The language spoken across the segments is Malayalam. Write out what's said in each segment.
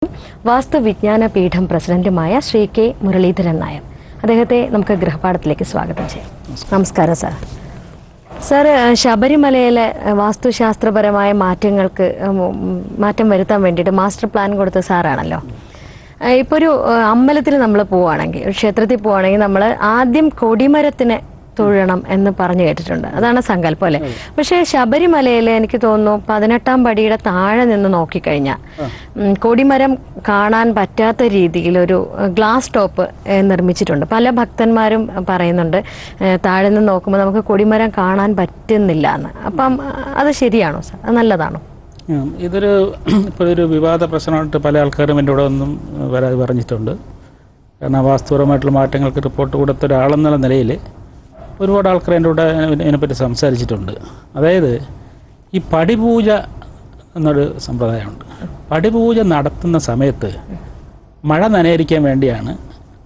വാസ്തുവിജ്ഞാന പീഠം പ്രസിഡന്റുമായ ശ്രീ കെ മുരളീധരൻ നായർ. അദ്ദേഹത്തെ നമുക്ക് ഗൃഹപാഠത്തിലേക്ക് സ്വാഗതം ചെയ്യാം. നമസ്കാരം സാർ. സാർ, ശബരിമലയിലെ വാസ്തുശാസ്ത്രപരമായ മാറ്റം വരുത്താൻ വേണ്ടിയിട്ട് മാസ്റ്റർ പ്ലാൻ കൊടുത്ത സാറാണല്ലോ. ഇപ്പോൾ ഒരു അമ്പലത്തിൽ നമ്മൾ പോവുകയാണെങ്കിൽ, ഒരു ക്ഷേത്രത്തിൽ പോവുകയാണെങ്കിൽ നമ്മൾ ആദ്യം കൊടിമരത്തിന് തൊഴണം എന്ന് പറഞ്ഞു കേട്ടിട്ടുണ്ട്. അതാണ് സങ്കല്പം അല്ലേ? പക്ഷേ ശബരിമലയിൽ എനിക്ക് തോന്നുന്നു 18-ാം പടിയുടെ താഴെ നിന്ന് നോക്കിക്കഴിഞ്ഞാൽ കൊടിമരം കാണാൻ പറ്റാത്ത രീതിയിൽ ഒരു ഗ്ലാസ് ടോപ്പ് നിർമ്മിച്ചിട്ടുണ്ട്. പല ഭക്തന്മാരും പറയുന്നുണ്ട് താഴെ നിന്ന് നോക്കുമ്പോൾ നമുക്ക് കൊടിമരം കാണാൻ പറ്റുന്നില്ല എന്ന്. അപ്പം അത് ശരിയാണോ സാർ? അത് നല്ലതാണോ? ഇപ്പോൾ ഒരു വിവാദ പ്രശ്നമായിട്ട് പല ആൾക്കാരും എൻ്റെ കൂടെ ഒന്നും വരാതെ പറഞ്ഞിട്ടുണ്ട്. കാരണം വാസ്തുപരമായിട്ടുള്ള മാറ്റങ്ങൾക്ക് റിപ്പോർട്ട് കൊടുത്ത ഒരാളെന്നുള്ള നിലയിൽ ഒരുപാട് ആൾക്കാർ എൻ്റെ കൂടെ ഇതിനെപ്പറ്റി സംസാരിച്ചിട്ടുണ്ട്. അതായത് ഈ പടിപൂജ എന്നൊരു സമ്പ്രദായമുണ്ട്. പടിപൂജ നടത്തുന്ന സമയത്ത് മഴ നനയാതിരിക്കാൻ വേണ്ടിയാണ്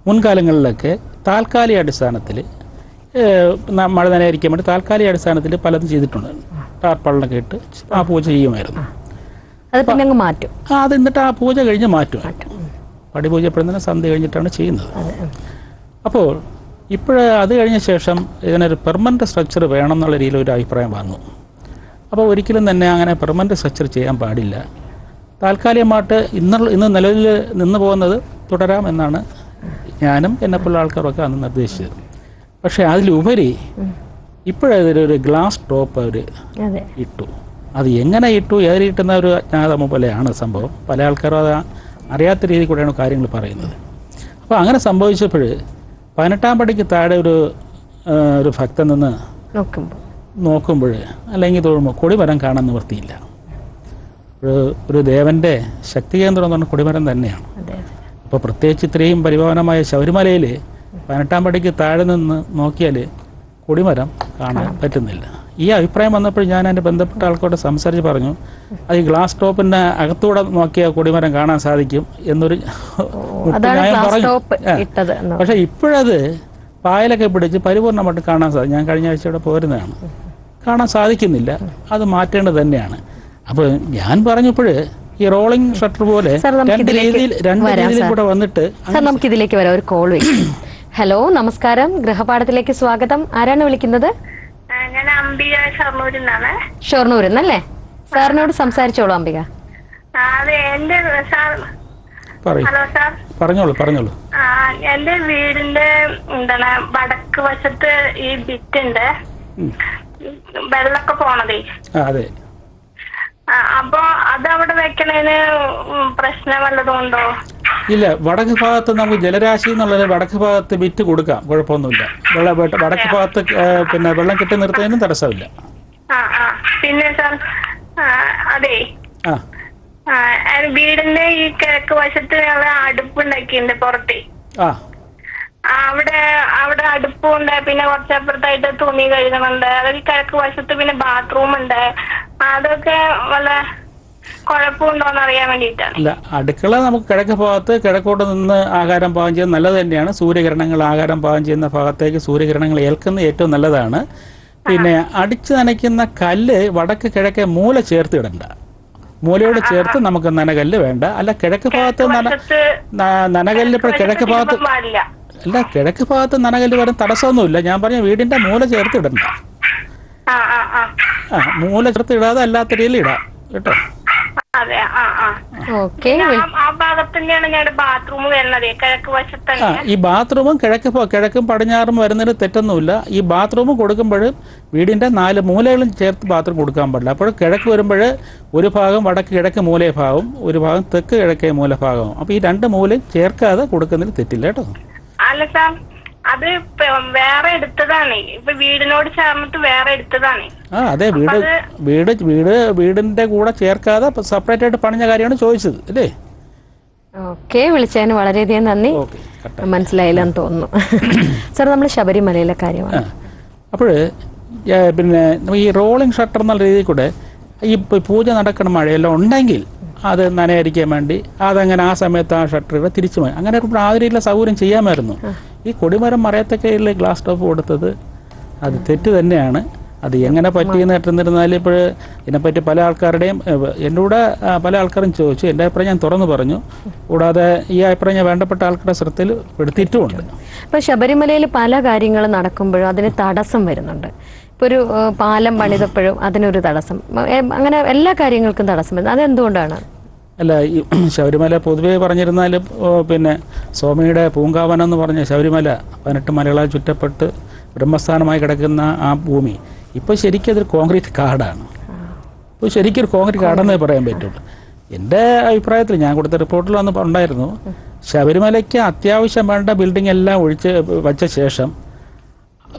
മുൻകാലങ്ങളിലൊക്കെ താൽക്കാലിക അടിസ്ഥാനത്തിൽ മഴ നനയാതിരിക്കാൻ വേണ്ടി താൽക്കാലിക അടിസ്ഥാനത്തിൽ പലതും ചെയ്തിട്ടുണ്ട്. ടാർപ്പാളിനൊക്കെ ഇട്ട് ആ പൂജ ചെയ്യുമായിരുന്നു. അത് പിന്നെ മാറ്റും. അത് എന്നിട്ട് ആ പൂജ കഴിഞ്ഞ് മാറ്റും. പടിപൂജ എപ്പോഴും സന്ധ്യ കഴിഞ്ഞിട്ടാണ് ചെയ്യുന്നത്. അപ്പോൾ അത് കഴിഞ്ഞ ശേഷം ഇതിനൊരു പെർമനൻറ്റ് സ്ട്രക്ചർ വേണം എന്നുള്ള രീതിയിൽ ഒരു അഭിപ്രായം വന്നു. അപ്പോൾ ഒരിക്കലും തന്നെ അങ്ങനെ പെർമനൻറ്റ് സ്ട്രക്ചർ ചെയ്യാൻ പാടില്ല. താൽക്കാലികമായിട്ട് ഇന്ന് നിലവിൽ നിന്ന് പോകുന്നത് തുടരാം എന്നാണ് ഞാനും എന്നെപ്പോലുള്ള ആൾക്കാരൊക്കെ അന്ന് നിർദ്ദേശിച്ചത്. പക്ഷേ അതിലുപരി ഇപ്പോഴതിലൊരു ഗ്ലാസ് ടോപ്പ് അവർ ഇട്ടു. അത് എങ്ങനെ ഇട്ടു, ഏത് കിട്ടുന്ന ഒരു അജ്ഞാതമോ പോലെയാണ് സംഭവം. പല ആൾക്കാരും അത് അറിയാത്ത രീതിയിൽ കൂടെയാണ് കാര്യങ്ങൾ പറയുന്നത്. അപ്പോൾ അങ്ങനെ സംഭവിച്ചപ്പോൾ 18-ാം പടിക്ക് താഴെ ഒരു ഭക്തൻ നിന്ന് നോക്കുമ്പോൾ അല്ലെങ്കിൽ തൊഴുമ്പോൾ കൊടിമരം കാണാൻ നിവൃത്തിയില്ല. ഒരു ദേവൻ്റെ ശക്തി കേന്ദ്രം എന്ന് പറഞ്ഞാൽ കൊടിമരം തന്നെയാണ്. അപ്പോൾ പ്രത്യേകിച്ച് ഇത്രയും പരിപാവനമായ ശബരിമലയിൽ 18-ാം പടിക്ക് താഴെ നിന്ന് നോക്കിയാൽ കൊടിമരം കാണാൻ പറ്റുന്നില്ല. ഈ അഭിപ്രായം വന്നപ്പോൾ ഞാൻ എൻ്റെ ബന്ധപ്പെട്ട ആൾക്കാരോട് സംസാരിച്ച് പറഞ്ഞു, അത് ഈ ഗ്ലാസ് ടോപ്പിൻ്റെ അകത്തൂടെ നോക്കിയാൽ കൊടിമരം കാണാൻ സാധിക്കും എന്നൊരു ന്യായം പറഞ്ഞു. പക്ഷെ ഇപ്പോഴത് പായലൊക്കെ പിടിച്ച് പരിപൂർണമായിട്ട് കാണാൻ സാധിക്കും. ഞാൻ കഴിഞ്ഞ ആഴ്ച ഇവിടെ പോരുന്നതാണ്. കാണാൻ സാധിക്കുന്നില്ല. അത് മാറ്റേണ്ടത് തന്നെയാണ്. അപ്പോൾ ഞാൻ പറഞ്ഞപ്പോൾ ഈ റോളിംഗ് ഷട്ടർ പോലെ രണ്ട് രീതിയിൽ കൂടെ വന്നിട്ട് നമുക്കിതിലേക്ക് വരാം. ഒരു കോൾ വരും. ഹലോ, നമസ്കാരം. ഗൃഹപാഠത്തിലേക്ക് സ്വാഗതം. ആരാണ് വിളിക്കുന്നത്? ഞാൻ അംബിക, ഷൊർണൂരിൽ നിന്നല്ലേ? സാറിനോട് സംസാരിച്ചോളൂ അംബിക. ഹലോ സാർ, പറഞ്ഞോളൂ. എന്റെ വീടിന്റെ വടക്ക് വശത്ത് ഈ ബിറ്റുണ്ട്, വെള്ളമൊക്കെ പോണതേ. അതെ. അപ്പൊ അതവിടെ വെക്കണേന് പ്രശ്നം വല്ലതും ഉണ്ടോ? ഇല്ല, വടക്ക് ഭാഗത്ത് നമുക്ക് ജലരാശി എന്നുള്ളത് വടക്ക് ഭാഗത്ത് വിറ്റ് കൊടുക്കാം, കുഴപ്പമൊന്നുമില്ല. വടക്ക് ഭാഗത്ത് പിന്നെ വെള്ളം കെട്ടി നിർത്തുന്നതിനും തടസ്സമില്ല. പിന്നെ സാർ, അതെ, വീടിന്റെ ഈ കിഴക്ക് വശത്ത് ഞങ്ങള് അടുപ്പുണ്ടാക്കിണ്ട് പുറത്തെ. അവിടെ അടുപ്പുണ്ട്. പിന്നെ കുറച്ചപ്പുറത്തായിട്ട് തുണി കഴുകുന്നുണ്ട്. അതൊക്കെ കിഴക്ക് വശത്ത്. പിന്നെ ബാത്റൂം ഉണ്ട്. അതൊക്കെ വല്ല കുഴപ്പമുണ്ടോന്ന് അറിയാൻ വേണ്ടിയിട്ടാണ്. അല്ല, അടുക്കള നമുക്ക് കിഴക്ക് ഭാഗത്ത് കിഴക്കോട്ട് നിന്ന് ആഹാരം പാകം ചെയ്യുന്നത് നല്ലത് തന്നെയാണ്. സൂര്യകിരണങ്ങൾ ആഹാരം പാകം ചെയ്യുന്ന ഭാഗത്തേക്ക് സൂര്യകിരണങ്ങൾ ഏൽക്കുന്നത് ഏറ്റവും നല്ലതാണ്. പിന്നെ അടിച്ചു നനയ്ക്കുന്ന കല്ല് വടക്ക് കിഴക്കേ മൂല ചേർത്ത് ഇടണ്ട. മൂലയോട് ചേർത്ത് നമുക്ക് നനകല്ല് വേണ്ട. അല്ല, കിഴക്ക് ഭാഗത്ത് നനകല്ല് ഇപ്പോൾ കിഴക്ക് ഭാഗത്ത് അല്ല, കിഴക്ക് ഭാഗത്ത് നനകല്ല് വരും തടസ്സമൊന്നുമില്ല. ഞാൻ പറഞ്ഞ വീടിന്റെ മൂല ചേർത്ത് ഇടണ്ട. മൂല ചേർത്ത് ഇടാതെ അല്ലാത്ത രീതിയിൽ ഇടാം കേട്ടോ. ഈ ബാത്റൂമും കിഴക്കും പടിഞ്ഞാറും വരുന്നതിന് തെറ്റൊന്നുമില്ല. ഈ ബാത്റൂം കൊടുക്കുമ്പോൾ വീടിന്റെ 4 മൂലകളും ചേർത്ത് ബാത്റൂം കൊടുക്കാൻ പാടില്ല. അപ്പോൾ കിഴക്ക് വരുമ്പോൾ ഒരു ഭാഗം വടക്ക് കിഴക്ക് മൂല ഭാഗവും ഒരു ഭാഗം തെക്ക് കിഴക്കേ മൂല ഭാഗവും. അപ്പൊ ഈ 2 മൂലയും ചേർക്കാതെ കൊടുക്കുന്നതിന് തെറ്റില്ല കേട്ടോ. അല്ല സാർ, അത് വേറെ എടുത്തതാണ്. ഇപ്പൊ വീടിനോട് ചേർന്നിട്ട് വേറെ എടുത്തതാണ്. അതെ, വീടിന്റെ കൂടെ ചേർക്കാതെ സെപ്പറേറ്റ് ആയിട്ട് പണിഞ്ഞ കാര്യമാണ് ചോദിച്ചത് അല്ലേ? ഓക്കെ, വിളിച്ചതിന് വളരെയധികം നന്ദി. മനസ്സിലായില്ലെന്ന് തോന്നുന്നു. സാർ, നമ്മൾ ശബരിമലയിലെ കാര്യമാണ്. അപ്പോൾ പിന്നെ ഈ റോളിംഗ് ഷട്ടർ എന്നുള്ള രീതിയിൽ കൂടെ ഈ പൂജ നടക്കണ മഴയെല്ലാം ഉണ്ടെങ്കിൽ അത് നനയായിരിക്കാൻ വേണ്ടി അതങ്ങനെ ആ സമയത്ത് ആ ഷട്ടറുകൾ തിരിച്ചു പോയി അങ്ങനെ ആ രീതിയിലുള്ള സൗകര്യം ചെയ്യാമായിരുന്നു. ഈ കൊടിമരം മറയത്തൊക്കെ ഗ്ലാസ് ടോപ്പ് കൊടുത്തത് അത് തെറ്റ് തന്നെയാണ്. അത് എങ്ങനെ പറ്റിയെന്ന് കേട്ടിരുന്നിരുന്നാലും ഇപ്പോൾ ഇതിനെപ്പറ്റി പല ആൾക്കാരുടെയും എന്നോട് പല ആൾക്കാരും ചോദിച്ചു. എൻ്റെ അഭിപ്രായം ഞാൻ തുറന്നു പറഞ്ഞു. കൂടാതെ ഈ അഭിപ്രായം ഞാൻ വേണ്ടപ്പെട്ട ആൾക്കാരുടെ ശ്രദ്ധയിൽ പെടുത്തിയിട്ടുമുണ്ട്. ഇപ്പോൾ ശബരിമലയിൽ പല കാര്യങ്ങളും നടക്കുമ്പോഴും അതിന് തടസ്സം വരുന്നുണ്ട്. ഇപ്പോൾ ഒരു പാലം പണിതപ്പോഴും അതിനൊരു തടസ്സം, അങ്ങനെ എല്ലാ കാര്യങ്ങൾക്കും തടസ്സം വരുന്നത് അതെന്തുകൊണ്ടാണ്? അല്ല, ഈ ശബരിമല പൊതുവേ പറഞ്ഞിരുന്നാലും പിന്നെ സ്വാമിയുടെ പൂങ്കാവനം എന്ന് പറഞ്ഞ ശബരിമല 18 മലകളാൽ ചുറ്റപ്പെട്ട് ബ്രഹ്മസ്ഥാനമായി കിടക്കുന്ന ആ ഭൂമി ഇപ്പോൾ ശരിക്കും അതൊരു കോൺക്രീറ്റ് കാടാണ്. ഇപ്പോൾ ശരിക്കും ഒരു കോൺക്രീറ്റ് കാടെന്നേ പറയാൻ പറ്റുള്ളൂ. എൻ്റെ അഭിപ്രായത്തിൽ ഞാൻ കൊടുത്ത റിപ്പോർട്ടിൽ വന്ന് ഉണ്ടായിരുന്നു, ശബരിമലയ്ക്ക് അത്യാവശ്യം വേണ്ട ബിൽഡിംഗ് എല്ലാം വച്ച ശേഷം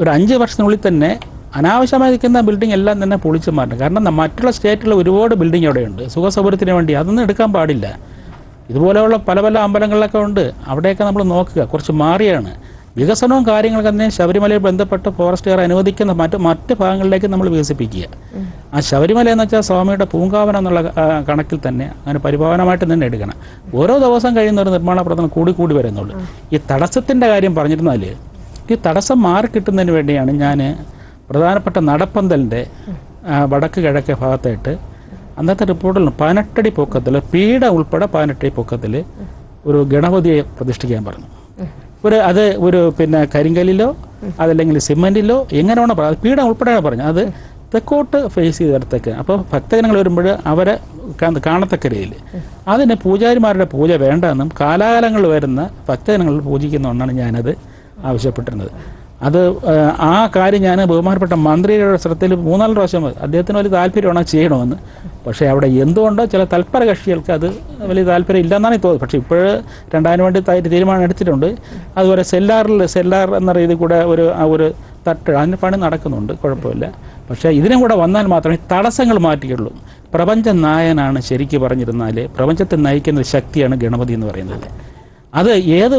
ഒരു 5 വർഷത്തിനുള്ളിൽ തന്നെ അനാവശ്യമായി നിൽക്കുന്ന ബിൽഡിംഗ് എല്ലാം തന്നെ പൊളിച്ചു മാറ്റണം. കാരണം മറ്റുള്ള സ്റ്റേറ്റിൽ ഒരുപാട് ബിൽഡിംഗ് അവിടെയുണ്ട് സുഖസൗകര്യത്തിന് വേണ്ടി. അതൊന്നും എടുക്കാൻ പാടില്ല. ഇതുപോലെയുള്ള പല പല അമ്പലങ്ങളിലൊക്കെ ഉണ്ട്, അവിടെയൊക്കെ നമ്മൾ നോക്കുക. കുറച്ച് മാറിയാണ് വികസനവും കാര്യങ്ങളൊക്കെ തന്നെ ശബരിമലയിൽ ബന്ധപ്പെട്ട് ഫോറസ്റ്റുകാർ അനുവദിക്കുന്ന മറ്റ് ഭാഗങ്ങളിലേക്ക് നമ്മൾ വികസിപ്പിക്കുക. ആ ശബരിമല എന്ന് വെച്ചാൽ സ്വാമിയുടെ പൂങ്കാവനം എന്നുള്ള കണക്കിൽ തന്നെ അങ്ങനെ പരിപാവനമായിട്ട് തന്നെ എടുക്കണം. ഓരോ ദിവസം കഴിയുന്ന ഒരു നിർമ്മാണ പ്രവർത്തനം കൂടി വരുന്നുള്ളൂ. ഈ തടസ്സത്തിൻ്റെ കാര്യം പറഞ്ഞിരുന്നാൽ ഈ തടസ്സം മാറിക്കിട്ടുന്നതിന് വേണ്ടിയാണ് ഞാൻ പ്രധാനപ്പെട്ട നടപ്പന്തലിൻ്റെ വടക്ക് കിഴക്കേ ഭാഗത്തായിട്ട് അന്നത്തെ റിപ്പോർട്ടിൽ 18 അടി പൊക്കത്തിൽ പീഠ ഉൾപ്പെടെ 18 അടി പൊക്കത്തിൽ ഒരു ഗണപതിയെ പ്രതിഷ്ഠിക്കാൻ പറഞ്ഞു. ഒരു പിന്നെ കരിങ്കല്ലിലോ അതല്ലെങ്കിൽ സിമെന്റിലോ എങ്ങനെ വേണം പറയാം, പീഠം ഉൾപ്പെടെയാണ് പറഞ്ഞു. അത് തെക്കോട്ട് ഫേസ് ചെയ്തെടുത്തേക്ക്. അപ്പോൾ ഭക്തജനങ്ങൾ വരുമ്പോൾ അവരെ കാണത്തക്ക രീതിയിൽ അതിന് പൂജാരിമാരുടെ പൂജ വേണ്ടെന്നും കാലാകാലങ്ങളിൽ വരുന്ന ഭക്തജനങ്ങൾ പൂജിക്കുന്നതുകൊണ്ടാണ് ഞാനത് ആവശ്യപ്പെട്ടിരുന്നത്. അത് ആ കാര്യം ഞാൻ ബഹുമാനപ്പെട്ട മന്ത്രിയുടെ ശ്രദ്ധയിൽ 3-4 പ്രാവശ്യം അദ്ദേഹത്തിന് വലിയ താല്പര്യമാണ് ചെയ്യണമെന്ന്. പക്ഷേ അവിടെ എന്തുകൊണ്ടോ ചില തൽപര കക്ഷികൾക്ക് അത് വലിയ താല്പര്യം ഇല്ലെന്നാണ് തോന്നുന്നത്. പക്ഷേ ഇപ്പോൾ 2 വേണ്ടി തീരുമാനം എടുത്തിട്ടുണ്ട്. അതുപോലെ സെല്ലാർ എന്ന രീതിയിൽ കൂടെ ഒരു തട്ട് അതിന് പണി നടക്കുന്നുണ്ട്, കുഴപ്പമില്ല. പക്ഷേ ഇതിനും കൂടെ വന്നാൽ മാത്രമേ തടസ്സങ്ങൾ മാറ്റുകയുള്ളൂ. പ്രപഞ്ച നായനാണ് ശരിക്കും പറഞ്ഞിരുന്നാൽ പ്രപഞ്ചത്തെ നയിക്കുന്ന ശക്തിയാണ് ഗണപതി എന്ന് പറയുന്നത്. അത് ഏത്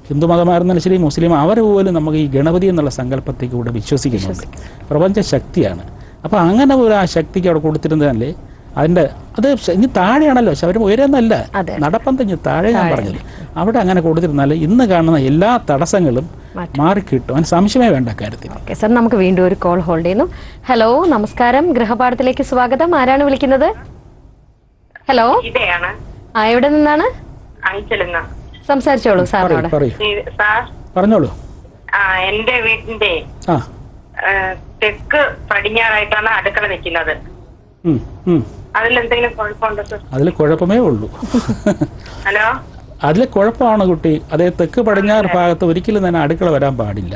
ഹിന്ദു മതമായിരുന്നാലും ശരി മുസ്ലിം അവർ പോലും നമുക്ക് ഈ ഗണപതി എന്നുള്ള സങ്കല്പത്തേക്ക് കൂടെ വിശ്വസിക്കുന്നുണ്ട്. പ്രപഞ്ച ശക്തിയാണ്. അപ്പോൾ അങ്ങനെ ഒരു ആ ശക്തിക്ക് അവിടെ കൊടുത്തിരുന്നതല്ലേ അത് ഇനി താഴെയാണല്ലോ ശബരിമല ഉയരുന്നല്ല, നടപ്പന്തഞ്ഞ് താഴെ ഞാൻ പറഞ്ഞത്. അവിടെ അങ്ങനെ കൊടുത്തിരുന്നാൽ ഇന്ന് കാണുന്ന എല്ലാ തടസ്സങ്ങളും മാറിക്കിട്ടും. അതിന് സംശയമേ വേണ്ട കാര്യത്തിൽ. സർ, നമുക്ക് വീണ്ടും ഒരു കോൾ ഹോൾഡ് ചെയ്യുന്നു. ഹലോ, നമസ്കാരം, ഗൃഹപാഠത്തിലേക്ക് സ്വാഗതം. ആരാണ് വിളിക്കുന്നത്? ഹലോ, എവിടെ നിന്നാണ്? സംസാരിച്ചോളൂ സാറിനോട്. പറഞ്ഞോളൂ. എന്റെ വീടിന്റെ തെക്ക് പടിഞ്ഞാറായിട്ടാണ് അടുക്കള നിൽക്കുന്നത്. അതിലെന്തെങ്കിലും കുഴപ്പമുണ്ടോ സർ? അതിൽ കുഴപ്പമേ ഉള്ളൂ. ഹലോ, അതിൽ കുഴപ്പമാണ് കുട്ടി. അതേ തെക്ക് പടിഞ്ഞാറ് ഭാഗത്ത് ഒരിക്കലും തന്നെ അടുക്കള വരാൻ പാടില്ല.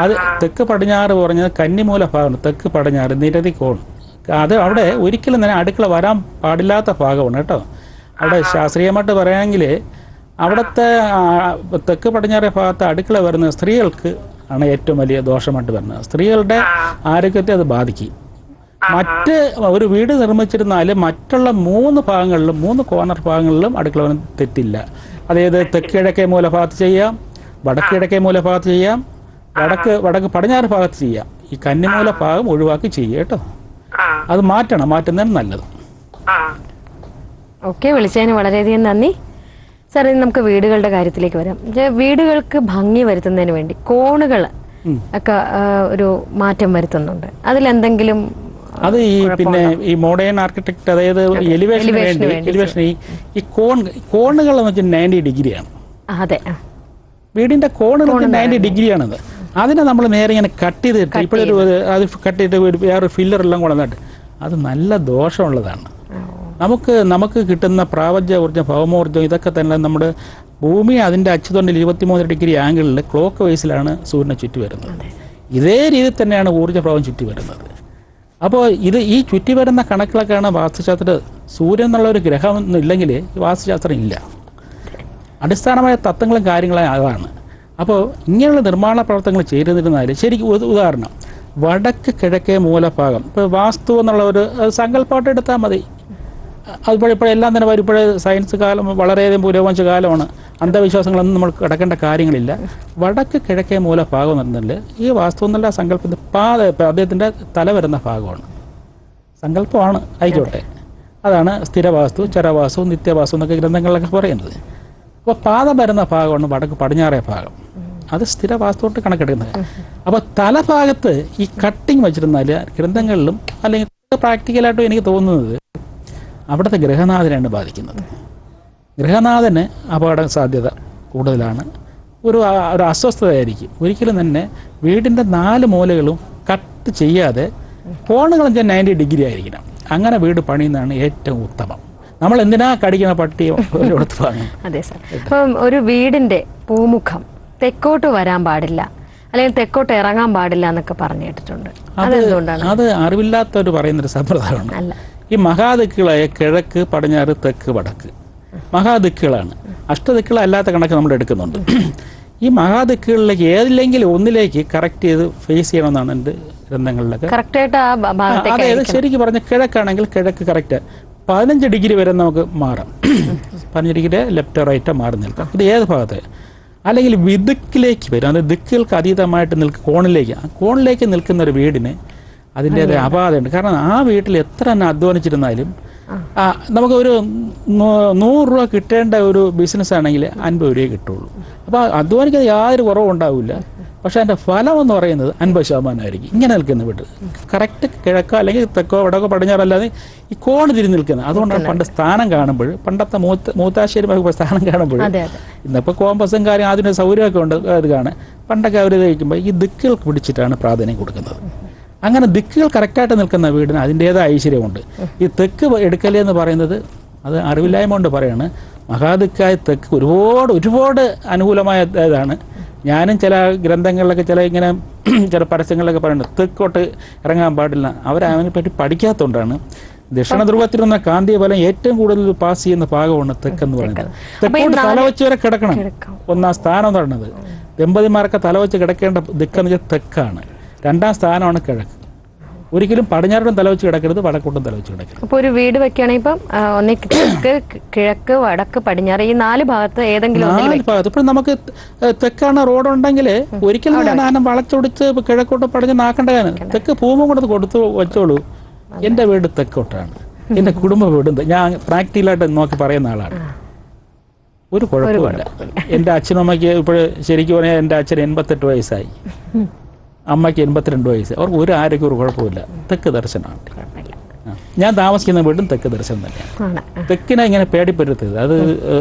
അത് തെക്ക് പടിഞ്ഞാറ് പറഞ്ഞത് കന്നിമൂല ഭാഗമാണ്. തെക്ക് പടിഞ്ഞാറ് നിരവധി കോൺ, അത് അവിടെ ഒരിക്കലും തന്നെ അടുക്കള വരാൻ പാടില്ലാത്ത ഭാഗമാണ് കേട്ടോ. അവിടെ ശാസ്ത്രീയമായിട്ട് പറയുകയാണെങ്കിൽ അവിടുത്തെ തെക്ക് പടിഞ്ഞാറേ ഭാഗത്ത് അടുക്കള വരുന്ന സ്ത്രീകൾക്ക് ആണ് ഏറ്റവും വലിയ ദോഷമായിട്ട് വരുന്നത്. സ്ത്രീകളുടെ ആരോഗ്യത്തെ അത് ബാധിക്കും. മറ്റ് ഒരു വീട് നിർമ്മിച്ചിരുന്നാൽ മറ്റുള്ള 3 ഭാഗങ്ങളിലും 3 കോർണർ ഭാഗങ്ങളിലും അടുക്കള തെറ്റില്ല. അതായത് തെക്ക് കിഴക്കേ മൂലഭാഗത്ത് ചെയ്യാം, വടക്ക് കിഴക്കേ മൂലഭാഗത്ത് ചെയ്യാം, വടക്ക് പടിഞ്ഞാറ് ഭാഗത്ത് ചെയ്യാം. ഈ കന്നിമൂല ഭാഗം ഒഴിവാക്കി ചെയ്യുക കേട്ടോ. അത് മാറ്റുന്നതാണ് നല്ലത്. ഓക്കെ, വിളിച്ചതിന് വളരെയധികം നന്ദി. സാർ, ഇനി നമുക്ക് വീടുകളുടെ കാര്യത്തിലേക്ക് വരാം. വീടുകൾക്ക് ഭംഗി വരുത്തുന്നതിന് വേണ്ടി കോണുകൾ ഒക്കെ ഒരു മാറ്റം വരുത്തുന്നുണ്ട്. അതിലെന്തെങ്കിലും അത് ഈ മോഡേൺ ആർക്കിടെക്ട്, അതായത് എലിവേഷന് ഈ കോണുകൾ എന്ന് വെച്ചാൽ 90 ഡിഗ്രിയാണ്. അതെ, വീടിന്റെ കോണുകൾ 90 ഡിഗ്രിയാണത്. അതിനെ നമ്മൾ നേരെ ഇങ്ങനെ കട്ട് ചെയ്തിട്ട് ഇപ്പോഴൊരു അത് കട്ട് ചെയ്തിട്ട് വേറെ ഫില്ലറെല്ലാം കൊണ്ടുവന്നിട്ട് അത് നല്ല ദോഷമുള്ളതാണ്. നമുക്ക് കിട്ടുന്ന പ്രാപഞ്ച ഊർജ്ജം, ഭൗമോർജ്ജം ഇതൊക്കെ തന്നെ നമ്മുടെ ഭൂമി അതിൻ്റെ അച്ചുതണ്ടിൽ 23 ഡിഗ്രി ആംഗിളിൽ ക്ലോക്ക് വൈസിലാണ് സൂര്യനെ ചുറ്റി വരുന്നത്. ഇതേ രീതിയിൽ തന്നെയാണ് ഊർജ്ജപ്രവാഹം ചുറ്റി വരുന്നത്. അപ്പോൾ ഈ ചുറ്റി വരുന്ന കണക്കിലൊക്കെയാണ് വാസ്തുശാസ്ത്ര സൂര്യൻ എന്നുള്ള ഒരു ഗ്രഹം ഇല്ലെങ്കിൽ വാസ്തുശാസ്ത്രം ഇല്ല. അടിസ്ഥാനമായ തത്വങ്ങളും കാര്യങ്ങളും അതാണ്. അപ്പോൾ ഇങ്ങനെയുള്ള നിർമ്മാണ പ്രവർത്തനങ്ങൾ ചെയ്തിരുന്നാൽ ശരിക്കും ഉദാഹരണം വടക്ക് കിഴക്കേ മൂലഭാഗം, ഇപ്പോൾ വാസ്തു എന്നുള്ള ഒരു സങ്കല്പമായിട്ട് എടുത്താൽ മതി. അതിപ്പോഴെല്ലാം തന്നെ ഇപ്പോഴേ സയൻസ് കാലം വളരെയധികം പുരോഗമിച്ച കാലമാണ്. അന്ധവിശ്വാസങ്ങളൊന്നും നമ്മൾ കിടക്കേണ്ട കാര്യങ്ങളില്ല. വടക്ക് കിഴക്കേ മൂലഭാഗം എന്ന് പറഞ്ഞാൽ ഈ വാസ്തു എന്നുള്ള സങ്കല്പത്തിൻ്റെ അദ്ദേഹത്തിൻ്റെ തല വരുന്ന ഭാഗമാണ്. സങ്കല്പമാണ്, ആയിക്കോട്ടെ. അതാണ് സ്ഥിരവാസ്തു, ചരവാസ്തു, നിത്യവാസ്തു എന്നൊക്കെ ഗ്രന്ഥങ്ങളിലൊക്കെ പറയുന്നത്. അപ്പോൾ പാദം വരുന്ന ഭാഗമാണ് വടക്ക് പടിഞ്ഞാറേ ഭാഗം. അത് സ്ഥിര വാസ്തുവായിട്ട് കണക്കെടുക്കുന്നത്. അപ്പോൾ തലഭാഗത്ത് ഈ കട്ടിങ് വെച്ചിരുന്നാൽ ഗ്രന്ഥങ്ങളിലും അല്ലെങ്കിൽ പ്രാക്ടിക്കലായിട്ടും എനിക്ക് തോന്നുന്നത് അവിടുത്തെ ഗ്രഹനാഥനാണ് ബാധിക്കുന്നത്. ഗ്രഹനാഥന് അപകട സാധ്യത കൂടുതലാണ്. ഒരു അസ്വസ്ഥതയായിരിക്കും. ഒരിക്കലും തന്നെ വീടിൻ്റെ 4 മൂലകളും കട്ട് ചെയ്യാതെ കോണുകളും 90 ഡിഗ്രി ആയിരിക്കണം. അങ്ങനെ വീട് പണിയുന്നതാണ് ഏറ്റവും ഉത്തമം. നമ്മൾ എന്തിനാ കടിക്കുന്ന പട്ടിയോ ഒരിടത്ത് വാങ്ങും. അതെ സാർ. ഇപ്പം ഒരു വീടിന്റെ പൂമുഖം തെക്കോട്ട് വരാൻ പാടില്ല, അല്ലെങ്കിൽ തെക്കോട്ട് ഇറങ്ങാൻ പാടില്ല എന്നൊക്കെ പറഞ്ഞു കേട്ടിട്ടുണ്ട്. അതെന്തുകൊണ്ടാണ്? അത് അറിവില്ലാത്തവർ പറയുന്നൊരു സമ്പ്രദായമാണ്. ഈ മഹാദിക്കുകളായ കിഴക്ക്, പടിഞ്ഞാറ്, തെക്ക്, വടക്ക് മഹാദിക്കുകളാണ്. അഷ്ടദിക്കുകളല്ലാത്ത കണക്ക് നമ്മൾ എടുക്കുന്നുണ്ട്. ഈ മഹാദിക്കുകളിലേക്ക് ഏതില്ലെങ്കിലും ഒന്നിലേക്ക് കറക്റ്റ് ചെയ്ത് ഫേസ് ചെയ്യണമെന്നാണ് എൻ്റെ ഗ്രന്ഥങ്ങളിലൊക്കെ. അതായത് ശരിക്കും പറഞ്ഞ കിഴക്കാണെങ്കിൽ കിഴക്ക് കറക്റ്റ് 15 ഡിഗ്രി വരെ നമുക്ക് മാറാം. 15 ഡിഗ്രി ലെഫ്റ്റോ റൈറ്റോ മാറി നിൽക്കാം. ഇത് ഏത് ഭാഗത്ത്? അല്ലെങ്കിൽ വിദിക്കിലേക്ക് വരും. അത് ദിക്കുകൾക്ക് അതീതമായിട്ട് കോണിലേക്ക് നിൽക്കുന്ന ഒരു വീടിന് അതിൻ്റെതായ അപാധമുണ്ട്. കാരണം ആ വീട്ടിൽ എത്ര തന്നെ അധ്വാനിച്ചിരുന്നാലും നമുക്ക് ഒരു 100 രൂപ കിട്ടേണ്ട ഒരു ബിസിനസ് ആണെങ്കിൽ 50 രൂപയെ കിട്ടുള്ളൂ. അപ്പോൾ അധ്വാനിക്കാതെ യാതൊരു കുറവും ഉണ്ടാവില്ല. പക്ഷെ അതിൻ്റെ ഫലം എന്ന് പറയുന്നത് 50% ഇങ്ങനെ നിൽക്കുന്ന വീട്. കറക്റ്റ് കിഴക്കോ അല്ലെങ്കിൽ തെക്കോ വടക്കോ പടിഞ്ഞാറോ അല്ലാതെ ഈ കോണ് തിരിഞ്ഞ് നിൽക്കുന്നത്. അതുകൊണ്ടാണ് പണ്ട് സ്ഥാനം കാണുമ്പോൾ, പണ്ടത്തെ മൂത്താശ്ശേരി സ്ഥാനം കാണുമ്പോൾ, ഇന്നിപ്പോൾ കോമ്പസും കാര്യം ആധുനിക സൗകര്യമൊക്കെ ഉണ്ട്, അത് കാണാൻ പണ്ടൊക്കെ അവർ കഴിക്കുമ്പോൾ ഈ ദിക്കുകൾക്ക് പിടിച്ചിട്ടാണ് പ്രാധാന്യം കൊടുക്കുന്നത്. അങ്ങനെ ദിക്കുകൾ കറക്റ്റായിട്ട് നിൽക്കുന്ന വീടിന് അതിൻ്റേതായ ഐശ്വര്യമുണ്ട്. ഈ തെക്ക് എടുക്കൽ എന്ന് പറയുന്നത് അത് അറിവില്ലായ്മ കൊണ്ട് പറയാണ്. മഹാദിക്കായ തെക്ക് ഒരുപാട് അനുകൂലമായ ഇതാണ്. ഞാനും ചില ഗ്രന്ഥങ്ങളിലൊക്കെ ചില പരസ്യങ്ങളിലൊക്കെ പറയുന്നുണ്ട് തെക്കോട്ട് ഇറങ്ങാൻ പാടില്ല. അവരതിനെപ്പറ്റി പഠിക്കാത്തതുകൊണ്ടാണ്. ദക്ഷിണ ധ്രുവത്തിലുള്ള കാന്തിക ഫലം ഏറ്റവും കൂടുതൽ പാസ് ചെയ്യുന്ന ഭാഗമാണ് തെക്കെന്ന് പറയുന്നത്. തെക്കോട്ട് തലവെച്ച് വരെ കിടക്കണം. 1ാം സ്ഥാനം എന്ന് പറയുന്നത് ദമ്പതിമാരൊക്കെ തലവെച്ച് കിടക്കേണ്ട ദിക്കെന്ന് വെച്ചാൽ തെക്കാണ്. 2ാം സ്ഥാനമാണ് കിഴക്ക്. ഒരിക്കലും പടിഞ്ഞാറോട്ടും തലവെച്ച് കിടക്കരുത്, വടക്കോട്ടും തലവെച്ച് കിടക്കരുത്. അപ്പോൾ ഒരു വീട് വെക്കുകയാണെങ്കിൽ ഇപ്പം തെക്ക്, കിഴക്ക്, വടക്ക്, പടിഞ്ഞാറ് ഈ 4 ഭാഗത്ത് ഏതെങ്കിലും 4 ഭാഗത്ത്. ഇപ്പോൾ നമുക്ക് തെക്കാണ് റോഡുണ്ടെങ്കിൽ ഒരിക്കലും ഞാൻ വളച്ചൊടിച്ച് കിഴക്കോട്ട് പടിഞ്ഞ് നാക്കേണ്ട കാര്യം. തെക്ക് ഭൂമി കൊണ്ട് കൊടുത്തു വെച്ചോളൂ. എൻ്റെ വീട് തെക്കോട്ടാണ്, എൻ്റെ കുടുംബ വീട്. ഞാൻ പ്രാക്ടിക്കലായിട്ട് നോക്കി പറയുന്ന ആളാണ്. ഒരു കുഴപ്പമില്ല. എൻ്റെ അച്ഛനും അമ്മയ്ക്ക് ഇപ്പോൾ ശരിക്കും പറഞ്ഞാൽ എൻ്റെ അച്ഛൻ 88 വയസ്സായി, അമ്മയ്ക്ക് 82 വയസ്സ്. അവർക്ക് ഒരു ആരോഗ്യം ഒരു കുഴപ്പമില്ല. തെക്ക് ദർശനമാണ്. ഞാൻ താമസിക്കുന്ന വീടും തെക്ക് ദർശനം തന്നെയാണ്. തെക്കിനെ ഇങ്ങനെ പേടിപ്പരുത്തത് അത്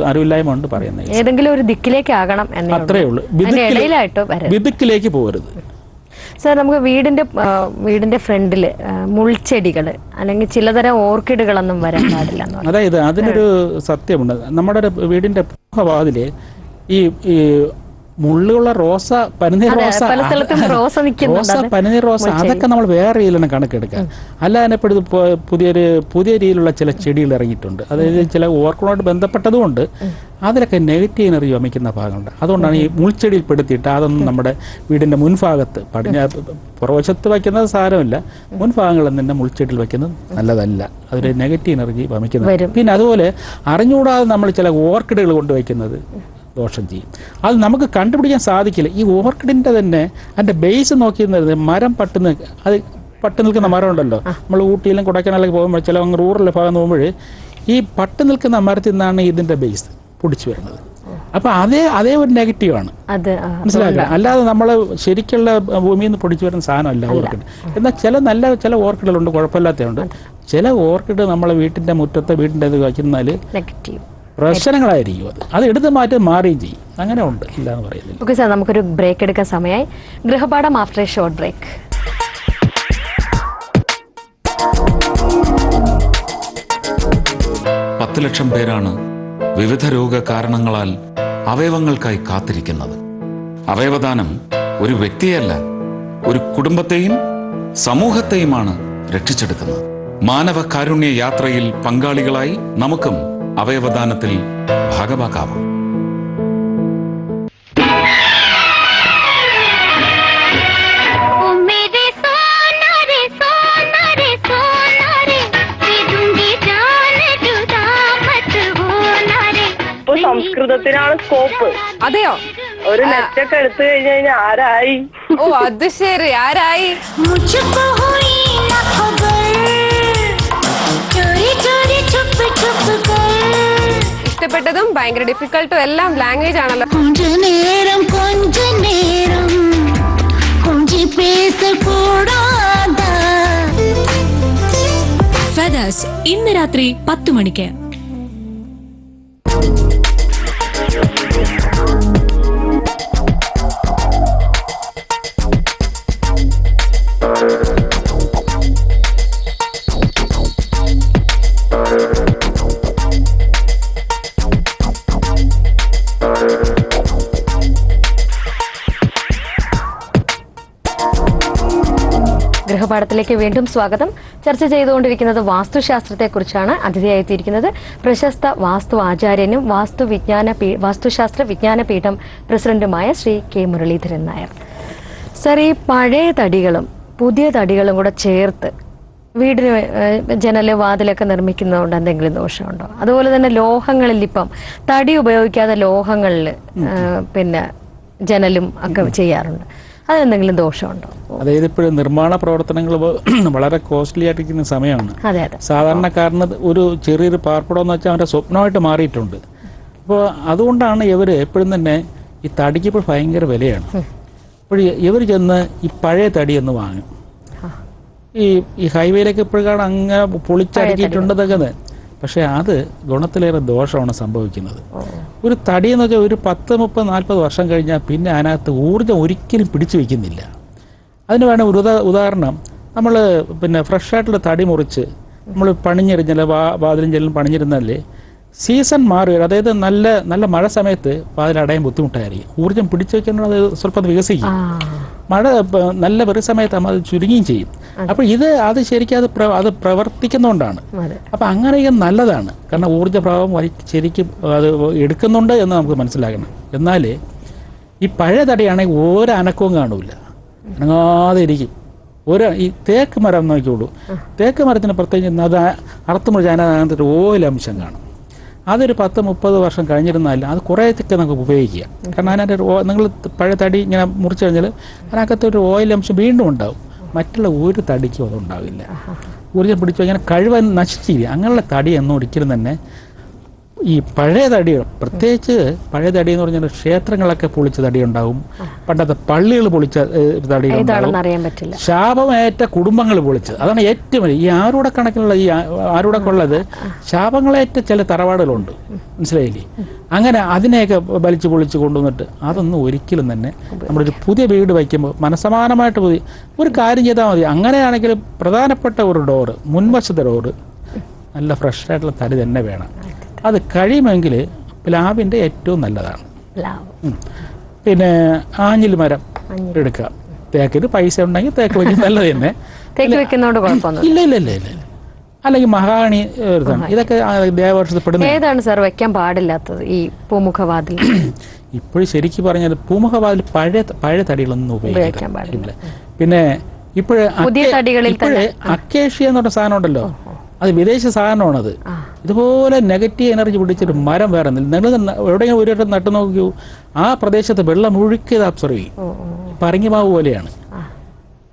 അറിവില്ലായ്മ കൊണ്ട് പറയുന്നത്. ഏതെങ്കിലും ഒരു ദിക്കിലേക്ക് ആകണം, അത്രേ ഉള്ളൂ. വിദിക്കിലേക്ക് പോകരുത്. സാർ, നമുക്ക് വീടിന്റെ ഫ്രണ്ടില് മുൾച്ചെടികള് അല്ലെങ്കിൽ ചിലതരം ഓർക്കിഡുകളൊന്നും വരാൻ പാടില്ല. അതായത് അതിനൊരു സത്യമുണ്ട്. നമ്മുടെ വീടിന്റെ വാതില് ഈ മുള്ളുള്ള റോസ, പനിനീർ റോസ, പനിനീർ റോസ, അതൊക്കെ നമ്മൾ വേറെ രീതിയിലാണ് കണക്കെടുക്കുക. അല്ലാതെ ഇപ്പോൾ പുതിയ രീതിയിലുള്ള ചില ചെടികൾ ഇറങ്ങിയിട്ടുണ്ട്. അതായത് ചില ഓർക്കിഡുമായിട്ട് ബന്ധപ്പെട്ടതുകൊണ്ട് അതിലൊക്കെ നെഗറ്റീവ് എനർജി വമിക്കുന്ന ഭാഗമുണ്ട്. അതുകൊണ്ടാണ് ഈ മുൾച്ചെടിയിൽ പെടുത്തിയിട്ട് അതൊന്നും നമ്മുടെ വീടിന്റെ മുൻഭാഗത്ത്, പുറവശത്ത് വയ്ക്കുന്നത് സാരമില്ല, മുൻഭാഗങ്ങളിൽ തന്നെ മുൾച്ചെടിയിൽ വയ്ക്കുന്നത് നല്ലതല്ല. അതൊരു നെഗറ്റീവ് എനർജി വമിക്കുന്നത്. പിന്നെ അതുപോലെ അറിഞ്ഞുകൂടാതെ നമ്മൾ ചില ഓർക്കിഡുകൾ കൊണ്ടുവയ്ക്കുന്നത് ദോഷം ചെയ്യും. അത് നമുക്ക് കണ്ടുപിടിക്കാൻ സാധിക്കില്ല. ഈ ഓർക്കിഡിൻ്റെ തന്നെ അതിൻ്റെ ബേസ് നോക്കി മരം പട്ട് നിൽക്കുന്ന മരം ഉണ്ടല്ലോ. നമ്മൾ ഊട്ടിയിലും കൊടൈക്കനാലിലേക്ക് പോകുമ്പോൾ ചില റൂറൽ ഭാഗം പോകുമ്പോൾ ഈ പട്ട് നിൽക്കുന്ന മരത്തിൽ നിന്നാണ് ഇതിൻ്റെ ബേസ് പൊടിച്ചു വരുന്നത്. അപ്പം അതേ ഒരു നെഗറ്റീവാണ്, മനസ്സിലാക്കുക. അല്ലാതെ നമ്മൾ ശരിക്കുള്ള ഭൂമിയിൽ നിന്ന് പൊടിച്ചു വരുന്ന സാധനമല്ല ഓർക്കിഡ്. എന്നാൽ ചില ഓർക്കിഡുകളുണ്ട്, കുഴപ്പമില്ലാത്തതുണ്ട്. ചില ഓർക്കിഡ് നമ്മളെ വീട്ടിൻ്റെ മുറ്റത്തെ വീടിൻ്റെ ഇത് വയ്ക്കുന്നാൽ പ്രശ്നങ്ങളായിരിക്കും. അത് എടുത്ത് മാറുകയും ചെയ്യും. അങ്ങനെ ഉണ്ട്, ഇല്ല എന്ന് പറയുന്നില്ല. ഓക്കെ സാർ, നമുക്കൊരു ബ്രേക്ക് എടുക്കാൻ സമയമായി. ഗൃഹപാഠം ആഫ്റ്റർ എ ഷോർട്ട് ബ്രേക്ക്. 10 ലക്ഷം പേരാണ് വിവിധ രോഗകാരണങ്ങളാൽ അവയവങ്ങൾക്കായി കാത്തിരിക്കുന്നത്. അവയവദാനം ഒരു വ്യക്തിയല്ല, ഒരു കുടുംബത്തെയും സമൂഹത്തെയുമാണ് രക്ഷിച്ചെടുക്കുന്നത്. മാനവ കാരുണ്യ യാത്രയിൽ പങ്കാളികളായി നമുക്കും അവയവദാനത്തിൽ ഭാഗമാകാം. സംസ്കൃതത്തിനാണ് സ്കോപ്പ്. അതെയോ? ഒരു നെറ്റൊക്കെ എടുത്തു കഴിഞ്ഞാൽ ആരായി? ഓ, അത് ശരി, ആരായി? ഇഷ്ടപ്പെട്ടതും ഭയങ്കര ഡിഫിക്കൽട്ടും എല്ലാം ലാംഗ്വേജ് ആണല്ലോ. ഫെദേഴ്സ് ഇന്ന് രാത്രി 10 മണിക്ക്. ഗൃഹപാഠത്തിലേക്ക് വീണ്ടും സ്വാഗതം. ചർച്ച ചെയ്തുകൊണ്ടിരിക്കുന്നത് വാസ്തുശാസ്ത്രത്തെക്കുറിച്ചാണ്. അതിഥിയായെത്തിയിരിക്കുന്നത് പ്രശസ്ത വാസ്തു ആചാര്യനും വാസ്തുശാസ്ത്ര വിജ്ഞാനപീഠം പ്രസിഡന്റുമായ ശ്രീ കെ മുരളീധരൻ നായർ. സർ, ഈ പഴയ തടികളും പുതിയ തടികളും കൂടെ ചേർത്ത് വീടിന് ജനല് വാതിലൊക്കെ നിർമ്മിക്കുന്നതുകൊണ്ട് എന്തെങ്കിലും ദോഷമുണ്ടോ? അതുപോലെ തന്നെ ലോഹങ്ങളിൽ ഇപ്പം തടി ഉപയോഗിക്കാതെ ലോഹങ്ങളിൽ പിന്നെ ജനലും ഒക്കെ ചെയ്യാറുണ്ട്. അതെന്തെങ്കിലും ദോഷമുണ്ടോ? അതായത് ഇപ്പോഴും നിർമ്മാണ പ്രവർത്തനങ്ങൾ വളരെ കോസ്റ്റ്ലി ആയിട്ടിരിക്കുന്ന സമയമാണ്. അതെ അതെ. സാധാരണക്കാരന് ഒരു ചെറിയൊരു പാർപ്പിടം എന്ന് വെച്ചാൽ അവൻ്റെ സ്വപ്നമായിട്ട് മാറിയിട്ടുണ്ട്. അപ്പോൾ അതുകൊണ്ടാണ് ഇവർ എപ്പോഴും തന്നെ ഈ തടിക്ക് ഇപ്പോൾ ഭയങ്കര വിലയാണ്. അപ്പോൾ ഇവർ ചെന്ന് ഈ പഴയ തടി എന്ന് വാങ്ങും. ഈ ഹൈവേയിലേക്ക് ഇപ്പോഴാണ് അങ്ങനെ പൊളിച്ചടുക്കിയിട്ടുണ്ടെന്നൊക്കെ. പക്ഷേ അത് ഗുണത്തിലേറെ ദോഷമാണ് സംഭവിക്കുന്നത്. ഒരു തടി എന്ന് വെച്ചാൽ ഒരു 10, 30, 40 വർഷം കഴിഞ്ഞാൽ പിന്നെ അതിനകത്ത് ഊർജ്ജം ഒരിക്കലും പിടിച്ചു വയ്ക്കുന്നില്ല. അതിന് വേണ്ട ഒരു ഉദാഹരണം, നമ്മൾ പിന്നെ ഫ്രഷായിട്ടുള്ള തടി മുറിച്ച് നമ്മൾ പണിഞ്ഞിരുന്നല്ലേ, വാതിലും ചെല്ലും പണിഞ്ഞിരുന്നല്ലേ, സീസൺ മാറി വരും. അതായത് നല്ല നല്ല മഴ സമയത്ത് വാതിലടയാൻ ബുദ്ധിമുട്ടായിരിക്കും. ഊർജ്ജം പിടിച്ചു വയ്ക്കുന്നത് അത് സ്വല്പം വികസിക്കും. മഴ നല്ല വെറു സമയത്ത് അത് ചുരുങ്ങുകയും ചെയ്യും. അപ്പോൾ അത് ശരിക്കും അത് പ്രവർത്തിക്കുന്നതുകൊണ്ടാണ്. അപ്പം അങ്ങനെയും നല്ലതാണ്. കാരണം ഊർജ്ജ പ്രഭാവം ശരിക്കും അത് എടുക്കുന്നുണ്ട് എന്ന് നമുക്ക് മനസ്സിലാക്കണം. എന്നാൽ ഈ പഴയ തടിയാണെങ്കിൽ ഓരോ അനക്കവും കാണൂല, അനങ്ങാതെ ഇരിക്കും. ഈ തേക്ക് മരം നോക്കിയുള്ളൂ. തേക്ക് മരത്തിന് പ്രത്യേകിച്ച് അത് അറുത്ത് മുറിച്ച് അതിനകത്തൊരു ഓയിലംശം കാണും. അതൊരു 10, 30 വർഷം കഴിഞ്ഞിരുന്നാലും അത് കുറേയൊക്കെ നമുക്ക് ഉപയോഗിക്കുക. കാരണം അതിനകത്ത് നിങ്ങൾ പഴയ തടി ഇങ്ങനെ മുറിച്ച് കഴിഞ്ഞാൽ അതിനകത്തൊരു ഓയിൽ അംശം വീണ്ടും ഉണ്ടാവും. മറ്റുള്ള ഒരു തടിക്കും അതുണ്ടാവില്ല. ഊർജ്ജം പിടിച്ചു ഇങ്ങനെ കഴിവൻ നശിച്ചിരിക്കുക. അങ്ങനെയുള്ള തടി എന്നും ഒരിക്കലും തന്നെ ഈ പഴയ തടികൾ, പ്രത്യേകിച്ച് പഴയ തടി എന്ന് പറഞ്ഞാൽ ക്ഷേത്രങ്ങളൊക്കെ പൊളിച്ച തടി ഉണ്ടാവും, പണ്ടത്തെ പള്ളികൾ പൊളിച്ച തടികളുണ്ടാവും, ശാപമേറ്റ കുടുംബങ്ങൾ പൊളിച്ചത്. അതാണ് ഏറ്റവും വലിയ ഈ ആരൂട കണക്കിലുള്ള ആരൂടൊക്കെയുള്ളത് ശാപങ്ങളേറ്റ ചില തറവാടുകളുണ്ട്, മനസ്സിലായില്ലേ? അങ്ങനെ അതിനെയൊക്കെ വലിച്ചു പൊളിച്ച് കൊണ്ടുവന്നിട്ട് അതൊന്നും ഒരിക്കലും തന്നെ നമ്മളൊരു പുതിയ വീട് വയ്ക്കുമ്പോൾ മനസ്സമാനമായിട്ട് ഒരു കാര്യം ചെയ്താൽ മതി. അങ്ങനെയാണെങ്കിൽ പ്രധാനപ്പെട്ട ഒരു ഡോറ്, മുൻവശത്തെ ഡോറ് നല്ല ഫ്രഷായിട്ടുള്ള തടി തന്നെ വേണം. അത് കഴിയുമെങ്കിൽ പ്ലാവിൻ്റെ ഏറ്റവും നല്ലതാണ്. പിന്നെ ആഞ്ഞിൽ മരം എടുക്കുക. തേക്കിന് പൈസ ഉണ്ടെങ്കിൽ തേക്ക് വയ്ക്കുന്നത് നല്ലത് തന്നെ. ഇല്ല ഇല്ല ഇല്ല ഇല്ല. അല്ലെങ്കിൽ മഹാഗണി ഇതൊക്കെ ദേവവർഷത്തിൽ പെടുന്ന. ഏതാണ് സാർ വെക്കാൻ പാടില്ലാത്തത് ഈ പൂമുഖവാതിൽ? ഇപ്പോഴും ശരിക്കും പറഞ്ഞാൽ പൂമുഖവാതിൽ പഴയ തടികളൊന്നും ഉപയോഗിക്കാൻ പാടില്ല. പിന്നെ ഇപ്പോഴേ അക്കേഷ്യ എന്ന് പറഞ്ഞ സാധനം ഉണ്ടല്ലോ, അത് വിദേശ സാധനമാണത്. ഇതുപോലെ നെഗറ്റീവ് എനർജി പിടിച്ചൊരു മരം വേറെ നിങ്ങൾ എവിടെയെങ്കിലും ഒരു വട്ടം നട്ടു നോക്കൂ, ആ പ്രദേശത്ത് വെള്ളം ഒഴുക്കിയത് അബ്സർവ് ചെയ്യും. പറങ്ങിമാവ് പോലെയാണ്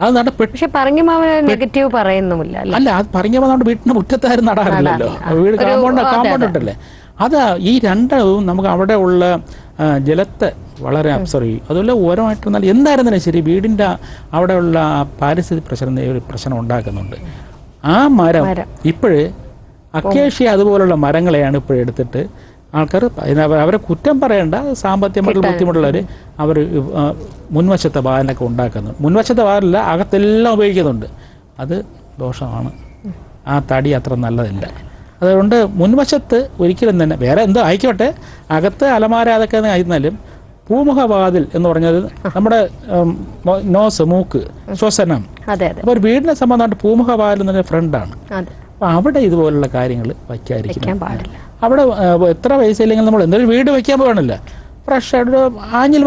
അത് പക്ഷെ പറങ്ങിമാവ് നെഗറ്റീവ് പറയുന്നുമില്ല. അല്ല, അത് പറങ്ങിമാവ് നമ്മുടെ വീട്ടിന്റെ മുറ്റത്താരും നടാറില്ലല്ലോ, വീട് കാമ്പൗണ്ട് ഇട്ടല്ലേ. അത് ഈ രണ്ടും നമുക്ക് അവിടെ ഉള്ള ജലത്തെ വളരെ അബ്സർവ് ചെയ്യും. അതുപോലെ ഓരമായിട്ട് എന്തായിരുന്നാലും ശരി വീടിന്റെ അവിടെയുള്ള പാരിസ്ഥിതിക പ്രശ്നം ഉണ്ടാക്കുന്നുണ്ട്. ആ മരം ഇപ്പോഴ് അക്കേഷ്യ അതുപോലുള്ള മരങ്ങളെയാണ് ഇപ്പോഴെടുത്തിട്ട് ആൾക്കാർ അവരെ കുറ്റം പറയേണ്ട, സാമ്പത്തികമായിട്ട് ബുദ്ധിമുട്ടുള്ളവർ അവർ മുൻവശത്തെ വാതിലൊക്കെ ഉണ്ടാക്കുന്നുണ്ട്. മുൻവശത്തെ വാതിലല്ല, അകത്തെല്ലാം ഉപയോഗിക്കുന്നുണ്ട്. അത് ദോഷമാണ്. ആ തടി അത്ര നല്ലതല്ല. അതുകൊണ്ട് മുൻവശത്ത് ഒരിക്കലും തന്നെ വേറെ എന്തോ ആയിക്കോട്ടെ, അകത്ത് അലമാര അതൊക്കെ ആയിരുന്നാലും പൂമുഖവാതിൽ എന്ന് പറഞ്ഞത് നമ്മുടെ നോസ്, മൂക്ക്, ശ്വസനം. അപ്പോൾ ഒരു വീടിനെ സംബന്ധമായിട്ട് പൂമുഖവാതിൽ എന്ന് പറഞ്ഞ ഫ്രണ്ടാണ്. അപ്പോൾ അവിടെ ഇതുപോലുള്ള കാര്യങ്ങൾ വയ്ക്കാതിരിക്കാൻ പാടില്ല. അവിടെ എത്ര പൈസ ഇല്ലെങ്കിൽ നമ്മൾ എന്തൊരു വീട് വയ്ക്കാൻ പോകണമല്ലോ, ഫ്രഷ് ആയിട്ട് ആഞ്ഞിൽ